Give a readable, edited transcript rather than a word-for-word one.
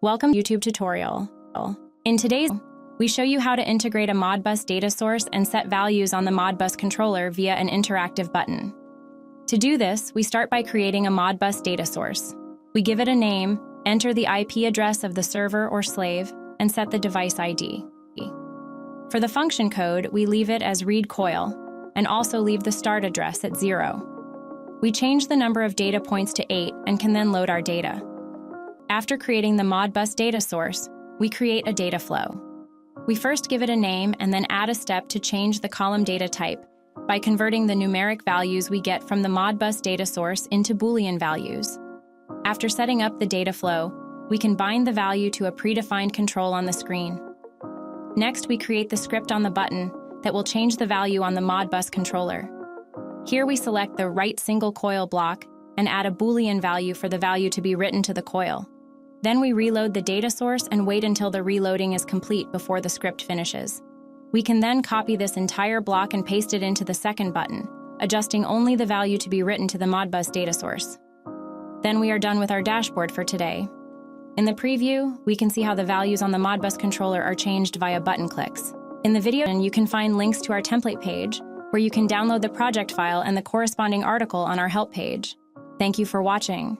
Welcome to YouTube tutorial. In today's we show you how to integrate a Modbus data source and set values on the Modbus controller via an interactive button. To do this, we start by creating a Modbus data source. We give it a name, enter the IP address of the server or slave, and set the device ID. For the function code, we leave it as read coil, and also leave the start address at 0. We change the number of data points to 8 and can then load our data. After creating the Modbus data source, we create a data flow. We first give it a name and then add a step to change the column data type by converting the numeric values we get from the Modbus data source into Boolean values. After setting up the data flow, we can bind the value to a predefined control on the screen. Next, we create the script on the button that will change the value on the Modbus controller. Here we select the write single coil block and add a Boolean value for the value to be written to the coil. Then we reload the data source and wait until the reloading is complete before the script finishes. We can then copy this entire block and paste it into the second button, adjusting only the value to be written to the Modbus data source. Then we are done with our dashboard for today. In the preview, we can see how the values on the Modbus controller are changed via button clicks. In the video, you can find links to our template page, where you can download the project file and the corresponding article on our help page. Thank you for watching.